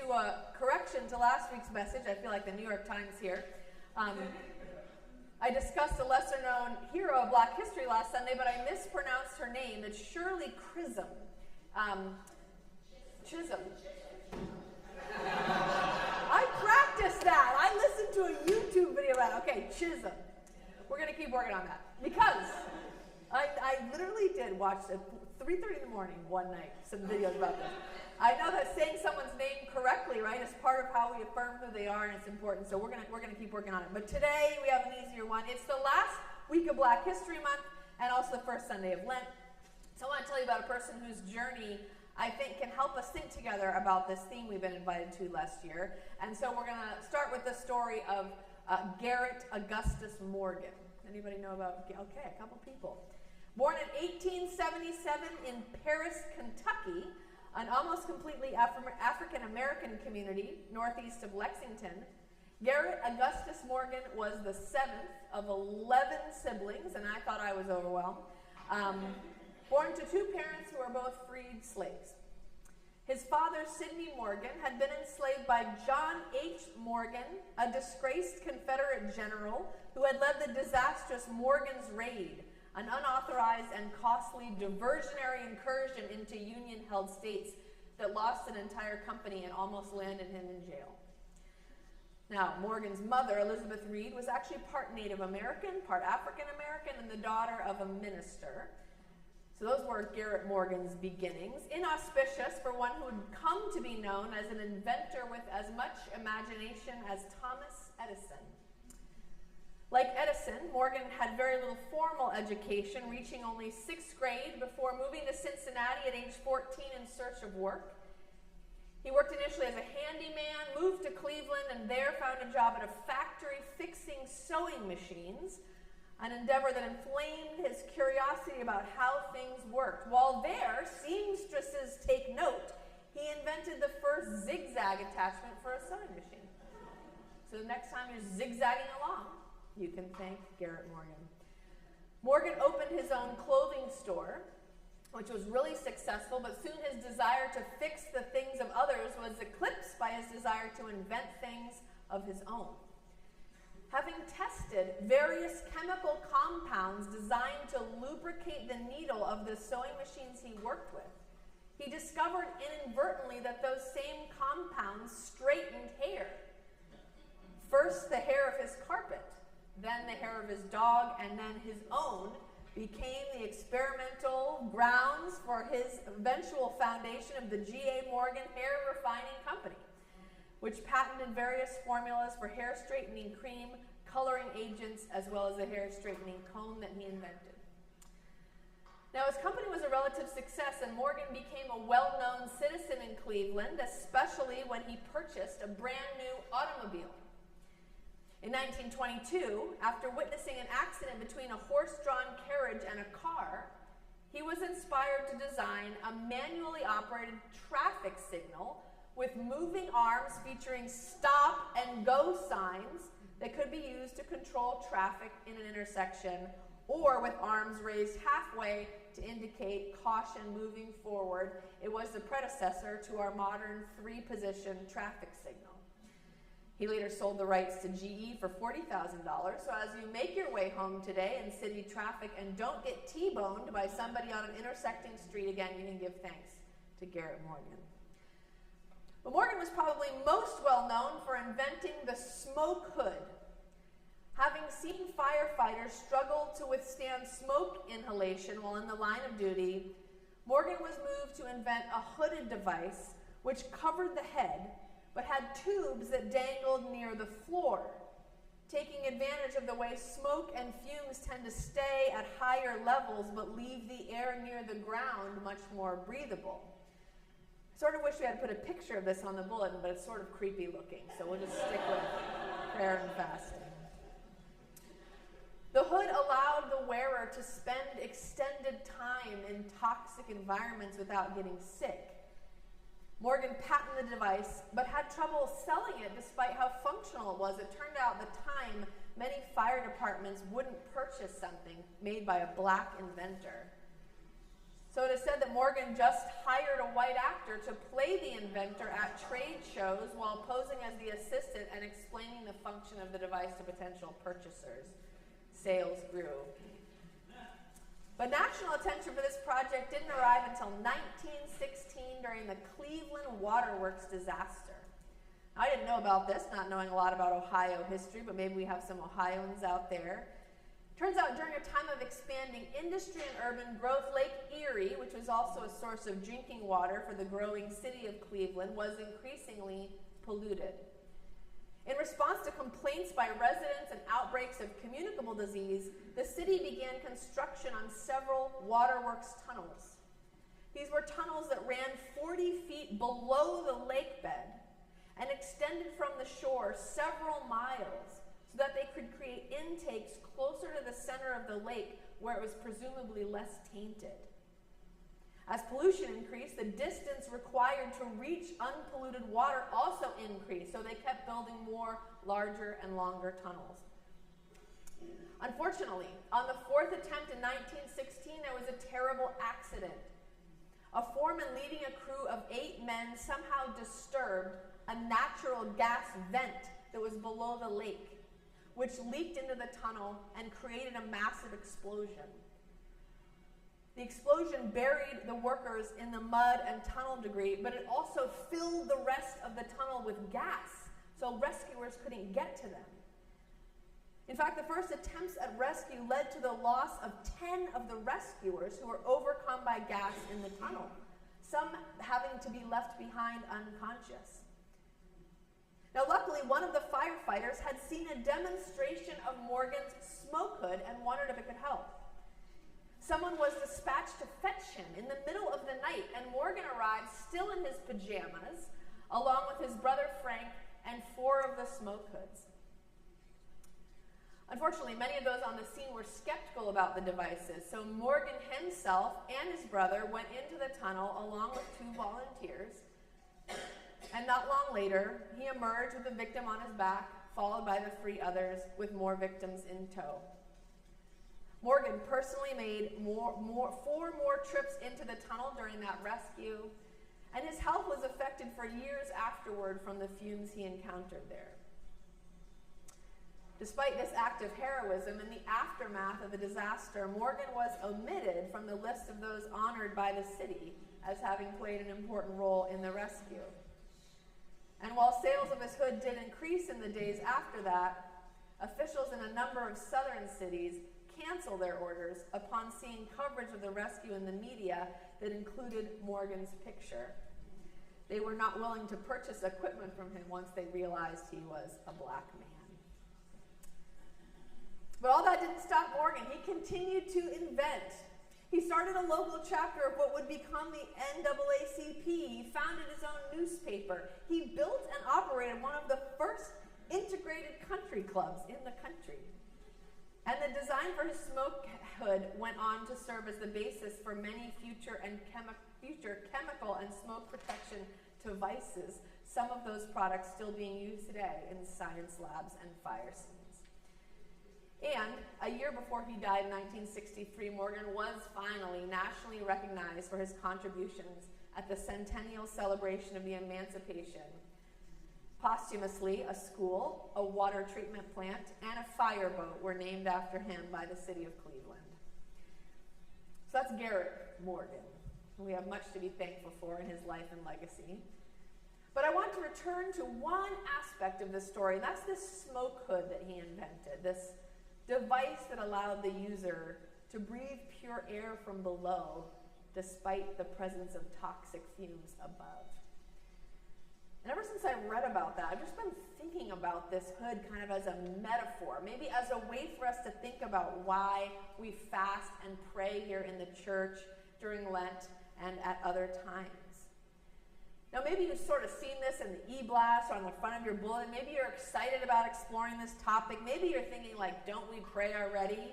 do a correction to last week's message. I feel like the New York Times here. I discussed a lesser-known hero of Black history last Sunday, but I mispronounced her name. It's Shirley Chisholm. Chisholm. I practiced that. I listened to a YouTube video about it. Okay, Chisholm. We're going to keep working on that. Because I literally did watch at 3:30 in the morning one night some videos about this. I know that saying someone's name correctly, right, is part of how we affirm who they are, and it's important. So we're gonna keep working on it. But today we have an easier one. It's the last week of Black History Month and also the first Sunday of Lent. So I want to tell you about a person whose journey I think can help us think together about this theme we've been invited to last year. And so we're going to start with the story of Garrett Augustus Morgan. Anybody know about? Okay, a couple people. Born in 1877 in Paris, Kentucky, an almost completely African-American community northeast of Lexington, Garrett Augustus Morgan was the 7th of 11 siblings, and I thought I was overwhelmed, born to two parents who were both freed slaves. His father, Sidney Morgan, had been enslaved by John H. Morgan, a disgraced Confederate general who had led the disastrous Morgan's Raid, an unauthorized and costly diversionary incursion into Union-held states that lost an entire company and almost landed him in jail. Now, Morgan's mother, Elizabeth Reed, was actually part Native American, part African American, and the daughter of a minister. So those were Garrett Morgan's beginnings, inauspicious for one who would come to be known as an inventor with as much imagination as Thomas Edison. Like Edison, Morgan had very little formal education, reaching only 6th grade before moving to Cincinnati at age 14 in search of work. He worked initially as a handyman, moved to Cleveland, and there found a job at a factory fixing sewing machines, an endeavor that inflamed his curiosity about how things worked. While there, seamstresses take note, he invented the first zigzag attachment for a sewing machine. So the next time you're zigzagging along, you can thank Garrett Morgan. Morgan opened his own clothing store, which was really successful, but soon his desire to fix the things of others was eclipsed by his desire to invent things of his own. Having tested various chemical compounds designed to lubricate the needle of the sewing machines he worked with, he discovered inadvertently that those same compounds straightened hair. First, the hair of his carpet, then the hair of his dog, and then his own became the experimental grounds for his eventual foundation of the G.A. Morgan Hair Refining Company, which patented various formulas for hair straightening cream, coloring agents, as well as a hair straightening comb that he invented. Now, his company was a relative success, and Morgan became a well-known citizen in Cleveland, especially when he purchased a brand new automobile. In 1922, after witnessing an accident between a horse-drawn carriage and a car, he was inspired to design a manually operated traffic signal with moving arms featuring stop and go signs that could be used to control traffic in an intersection, or with arms raised halfway to indicate caution moving forward. It was the predecessor to our modern 3-position traffic signal. He later sold the rights to GE for $40,000, so as you make your way home today in city traffic and don't get T-boned by somebody on an intersecting street again, you can give thanks to Garrett Morgan. But Morgan was probably most well known for inventing the smoke hood. Having seen firefighters struggle to withstand smoke inhalation while in the line of duty, Morgan was moved to invent a hooded device which covered the head but had tubes that dangled near the floor, taking advantage of the way smoke and fumes tend to stay at higher levels but leave the air near the ground much more breathable. I sort of wish we had put a picture of this on the bulletin, but it's sort of creepy looking, so we'll just stick with prayer and fasting. The hood allowed the wearer to spend extended time in toxic environments without getting sick. Morgan patented the device, but had trouble selling it despite how functional it was. It turned out at the time many fire departments wouldn't purchase something made by a black inventor. So it is said that Morgan just hired a white actor to play the inventor at trade shows while posing as the assistant and explaining the function of the device to potential purchasers. Sales grew. But national attention for this project didn't arrive until 1916 during the Cleveland Waterworks disaster. I didn't know about this, not knowing a lot about Ohio history, but maybe we have some Ohioans out there. Turns out during a time of expanding industry and urban growth, Lake Erie, which was also a source of drinking water for the growing city of Cleveland, was increasingly polluted. In response to complaints by residents and outbreaks of communicable disease, the city began construction on several waterworks tunnels. These were tunnels that ran 40 feet below the lake bed and extended from the shore several miles so that they could create intakes closer to the center of the lake where it was presumably less tainted. As pollution increased, the distance required to reach unpolluted water also increased, so they kept building more, larger, and longer tunnels. Unfortunately, on the fourth attempt in 1916, there was a terrible accident. A foreman leading a crew of 8 men somehow disturbed a natural gas vent that was below the lake, which leaked into the tunnel and created a massive explosion. The explosion buried the workers in the mud and tunnel debris, but it also filled the rest of the tunnel with gas, so rescuers couldn't get to them. In fact, the first attempts at rescue led to the loss of 10 of the rescuers who were overcome by gas in the tunnel, some having to be left behind unconscious. Now, luckily, one of the firefighters had seen a demonstration of Morgan's smoke hood and wondered if it could help. Someone was dispatched to fetch him in the middle of the night, and Morgan arrived still in his pajamas, along with his brother Frank and 4 of the smoke hoods. Unfortunately, many of those on the scene were skeptical about the devices, so Morgan himself and his brother went into the tunnel along with 2 volunteers, and not long later, he emerged with the victim on his back, followed by the 3 others with more victims in tow. Morgan personally made 4 more trips into the tunnel during that rescue, and his health was affected for years afterward from the fumes he encountered there. Despite this act of heroism, in the aftermath of the disaster, Morgan was omitted from the list of those honored by the city as having played an important role in the rescue. And while sales of his hood did increase in the days after that, officials in a number of southern cities canceled their orders upon seeing coverage of the rescue in the media that included Morgan's picture. They were not willing to purchase equipment from him once they realized he was a black man. But all that didn't stop Morgan. He continued to invent. He started a local chapter of what would become the NAACP. He founded his own newspaper. He built and operated one of the first integrated country clubs in the country. And the design for his smoke hood went on to serve as the basis for many future chemical and smoke protection devices, some of those products still being used today in science labs and fire scenes. And a year before he died in 1963, Morgan was finally nationally recognized for his contributions at the centennial celebration of the Emancipation. Posthumously, a school, a water treatment plant, and a fireboat were named after him by the city of Cleveland. So that's Garrett Morgan. We have much to be thankful for in his life and legacy. But I want to return to one aspect of this story, and that's this smoke hood that he invented, this device that allowed the user to breathe pure air from below despite the presence of toxic fumes above. And ever since I read about that, I've just been thinking about this hood kind of as a metaphor, maybe as a way for us to think about why we fast and pray here in the church during Lent and at other times. Now, maybe you've sort of seen this in the e-blast or on the front of your bulletin. Maybe you're excited about exploring this topic. Maybe you're thinking, like, don't we pray already?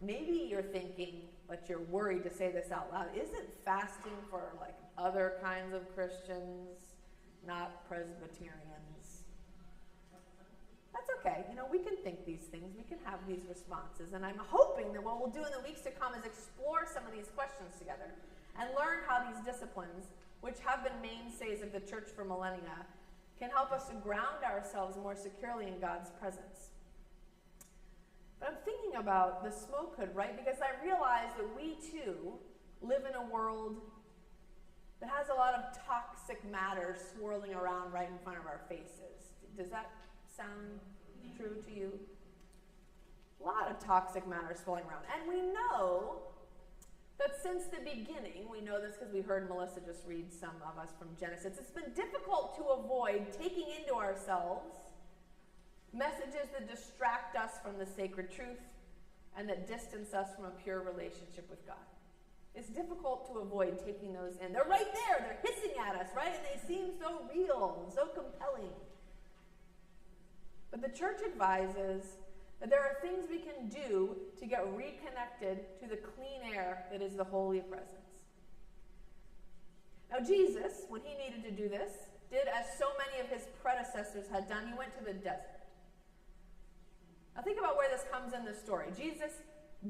Maybe you're thinking, but you're worried to say this out loud, isn't fasting for, like, other kinds of Christians, not Presbyterians? That's okay. We can think these things. We can have these responses. And I'm hoping that what we'll do in the weeks to come is explore some of these questions together and learn how these disciplines, which have been mainstays of the church for millennia, can help us to ground ourselves more securely in God's presence. But I'm thinking about the smoke hood, right? Because I realize that we too live in a world that has a lot of toxic matter swirling around right in front of our faces. Does that sound true to you? A lot of toxic matter swirling around. And we know that since the beginning, we know this because we heard Melissa just read some of us from Genesis, it's been difficult to avoid taking into ourselves messages that distract us from the sacred truth and that distance us from a pure relationship with God. It's difficult to avoid taking those in. They're right there. They're hissing at us, right? And they seem so real and so compelling. But the church advises that there are things we can do to get reconnected to the clean air that is the holy presence. Now, Jesus, when he needed to do this, did as so many of his predecessors had done. He went to the desert. Now, think about where this comes in the story. Jesus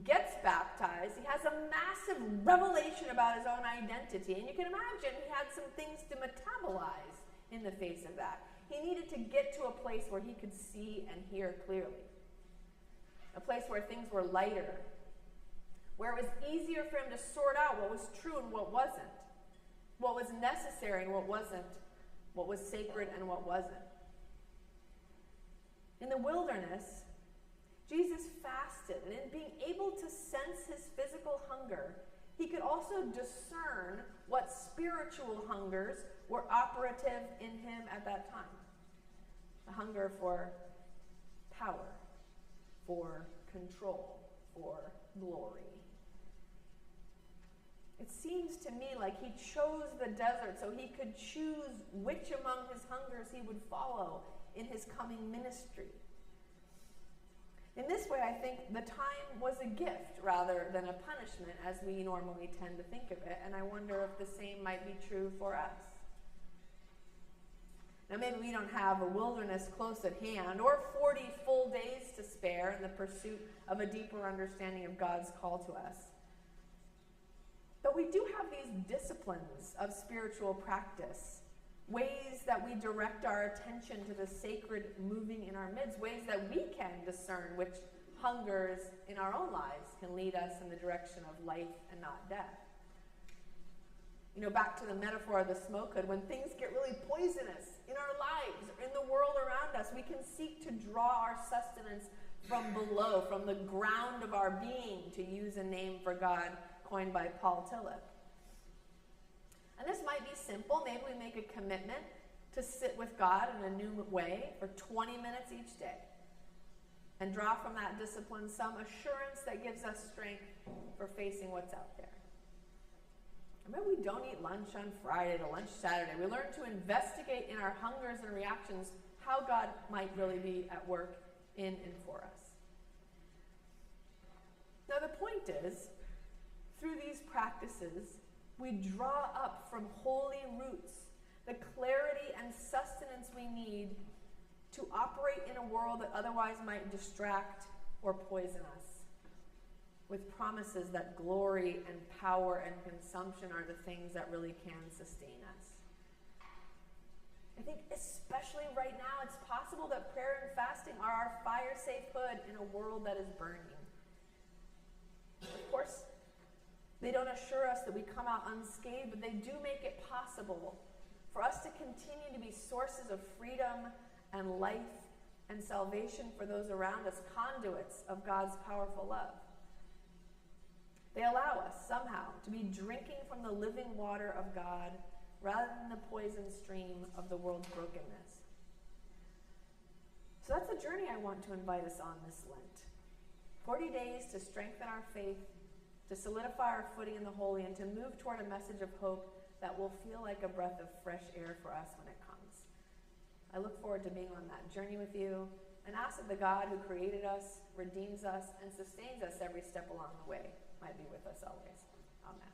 gets baptized. He has a massive revelation about his own identity. And you can imagine he had some things to metabolize in the face of that. He needed to get to a place where he could see and hear clearly. A place where things were lighter. Where it was easier for him to sort out what was true and what wasn't. What was necessary and what wasn't. What was sacred and what wasn't. In the wilderness, Jesus fasted, and in being able to sense his physical hunger, he could also discern what spiritual hungers were operative in him at that time. The hunger for power, for control, for glory. It seems to me like he chose the desert so he could choose which among his hungers he would follow in his coming ministry. In this way, I think the time was a gift rather than a punishment, as we normally tend to think of it, and I wonder if the same might be true for us. Now, maybe we don't have a wilderness close at hand, or 40 full days to spare in the pursuit of a deeper understanding of God's call to us. But we do have these disciplines of spiritual practice, ways that we direct our attention to the sacred moving in our midst, ways that we can discern which hungers in our own lives can lead us in the direction of life and not death. Back to the metaphor of the smoke hood, when things get really poisonous in our lives or in the world around us, we can seek to draw our sustenance from below, from the ground of our being, to use a name for God coined by Paul Tillich. And this might be simple. Maybe we make a commitment to sit with God in a new way for 20 minutes each day and draw from that discipline some assurance that gives us strength for facing what's out there. Maybe we don't eat lunch on Friday to lunch Saturday. We learn to investigate in our hungers and reactions how God might really be at work in and for us. Now the point is, through these practices, we draw up from holy roots the clarity and sustenance we need to operate in a world that otherwise might distract or poison us, with promises that glory and power and consumption are the things that really can sustain us. I think especially right now, it's possible that prayer and fasting are our fire-safe hood in a world that is burning. Of course, they don't assure us that we come out unscathed, but they do make it possible for us to continue to be sources of freedom and life and salvation for those around us, conduits of God's powerful love. They allow us somehow to be drinking from the living water of God rather than the poison stream of the world's brokenness. So that's a journey I want to invite us on this Lent. 40 days to strengthen our faith, to solidify our footing in the holy, and to move toward a message of hope that will feel like a breath of fresh air for us when it comes. I look forward to being on that journey with you, and ask that the God who created us, redeems us, and sustains us every step along the way might be with us always. Amen.